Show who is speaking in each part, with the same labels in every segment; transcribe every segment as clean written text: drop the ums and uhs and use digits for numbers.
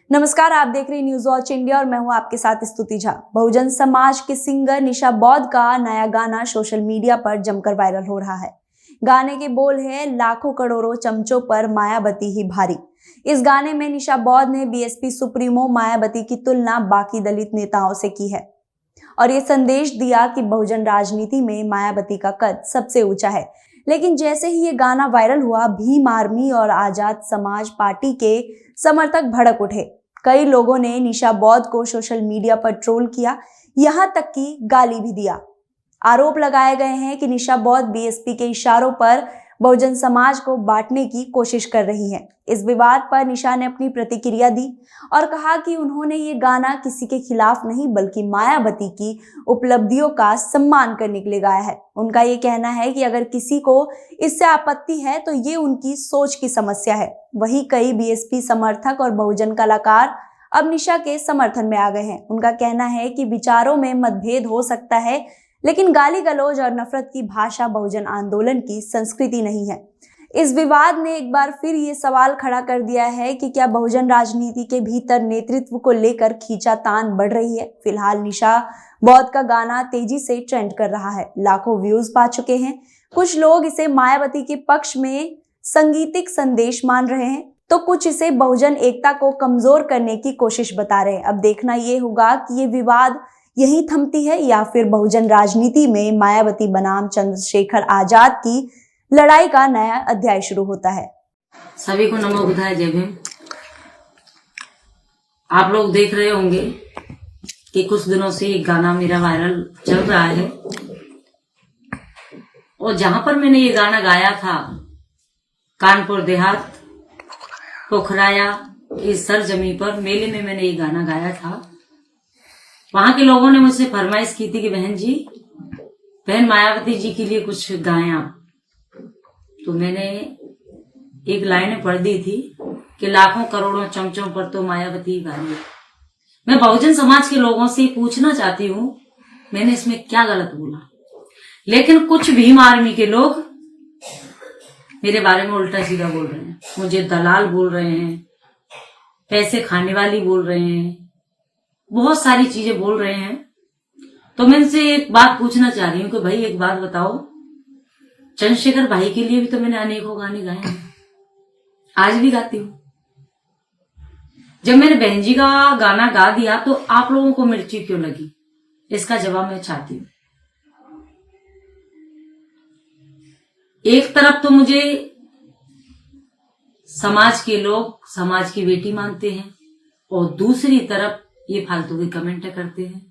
Speaker 1: नमस्कार, आप देख रहे हैं न्यूज वॉच इंडिया और मैं हूं आपके साथ स्तुति झा। बहुजन समाज के सिंगर निशा बौद्ध का नया गाना सोशल मीडिया पर जमकर वायरल हो रहा है। गाने के बोल है, लाखों करोड़ों चमचों पर मायावती ही भारी। इस गाने में निशा बौद्ध ने बीएसपी सुप्रीमो मायावती की तुलना बाकी दलित नेताओं से की है और ये संदेश दिया कि बहुजन राजनीति में मायावती का कद सबसे ऊंचा है। लेकिन जैसे ही ये गाना वायरल हुआ, भीम आर्मी और आजाद समाज पार्टी के समर्थक भड़क उठे। कई लोगों ने निशा बौद्ध को सोशल मीडिया पर ट्रोल किया, यहां तक कि गाली भी दिया। आरोप लगाए गए हैं कि निशा बौद्ध बीएसपी के इशारों पर बहुजन समाज को बांटने की कोशिश कर रही हैं। इस विवाद पर निशा ने अपनी प्रतिक्रिया दी और कहा कि उन्होंने ये गाना किसी के खिलाफ नहीं बल्कि मायावती की उपलब्धियों का सम्मान करने के लिए गाया है। उनका ये कहना है कि अगर किसी को इससे आपत्ति है तो ये उनकी सोच की समस्या है। वहीं कई बीएसपी समर्थक और बहुजन कलाकार अब निशा के समर्थन में आ गए हैं। उनका कहना है कि विचारों में मतभेद हो सकता है, लेकिन गाली गलौज और नफरत की भाषा बहुजन आंदोलन की संस्कृति नहीं है। इस विवाद ने एक बार फिर ये सवाल खड़ा कर दिया है कि क्या बहुजन राजनीति के भीतर नेतृत्व को लेकर खींचातान बढ़ रही है। फिलहाल निशा बौद्ध का गाना तेजी से ट्रेंड कर रहा है, लाखों व्यूज पा चुके हैं। कुछ लोग इसे मायावती के पक्ष में संगीतिक संदेश मान रहे हैं तो कुछ इसे बहुजन एकता को कमजोर करने की कोशिश बता रहे हैं। अब देखना ये होगा कि ये विवाद यही थमती है या फिर बहुजन राजनीति में मायावती बनाम चंद्रशेखर आजाद की लड़ाई का नया अध्याय शुरू होता है।
Speaker 2: सभी को नमो बुद्धाय, जय भीम। आप लोग देख रहे होंगे कि कुछ दिनों से एक गाना मेरा वायरल चल रहा है और जहां पर मैंने ये गाना गाया था, कानपुर देहात पोखराया की सरजमी पर मेले में मैंने ये गाना गाया था। वहां के लोगों ने मुझसे फरमाइश की थी कि बहन मायावती जी के लिए कुछ गाया। तो मैंने एक लाइन पढ़ दी थी कि लाखों करोड़ों चमचों पर तो मायावती गाई। मैं बहुजन समाज के लोगों से पूछना चाहती हूँ, मैंने इसमें क्या गलत बोला? लेकिन कुछ भीम आर्मी के लोग मेरे बारे में उल्टा सीधा बोल रहे हैं, मुझे दलाल बोल रहे हैं, पैसे खाने वाली बोल रहे हैं, बहुत सारी चीजें बोल रहे हैं। तो मैं इनसे एक बात पूछना चाह रही हूँ कि भाई एक बात बताओ, चंद्रशेखर भाई के लिए भी तो मैंने अनेकों गाने गाए हैं, आज भी गाती हूँ। जब मैंने बहन जी का गाना गा दिया तो आप लोगों को मिर्ची क्यों लगी? इसका जवाब मैं चाहती हूँ। एक तरफ तो मुझे समाज के लोग समाज की बेटी मानते हैं और दूसरी तरफ ये फालतू के कमेंट करते हैं।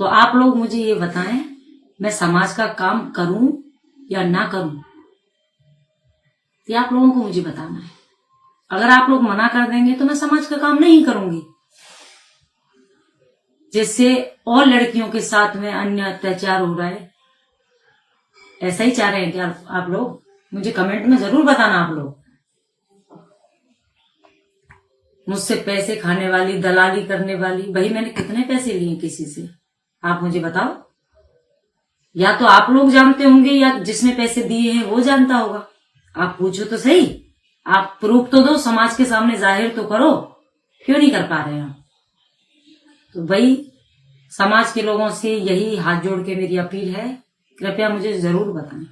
Speaker 2: तो आप लोग मुझे ये बताएं, मैं समाज का काम करूं या ना करूं, ये आप लोगों को मुझे बताना है। अगर आप लोग मना कर देंगे तो मैं समाज का काम नहीं करूंगी। जिससे और लड़कियों के साथ में अन्य अत्याचार हो रहा है, ऐसा ही चाह रहे हैं क्या आप लोग? मुझे कमेंट में जरूर बताना। आप लोग मुझसे पैसे खाने वाली, दलाली करने वाली, भाई मैंने कितने पैसे लिए किसी से? आप मुझे बताओ। या तो आप लोग जानते होंगे या जिसने पैसे दिए हैं वो जानता होगा। आप पूछो तो सही, आप प्रूफ तो दो, समाज के सामने जाहिर तो करो। क्यों नहीं कर पा रहे हैं? तो भाई समाज के लोगों से यही हाथ जोड़ के मेरी अपील है, कृपया मुझे जरूर बताएं।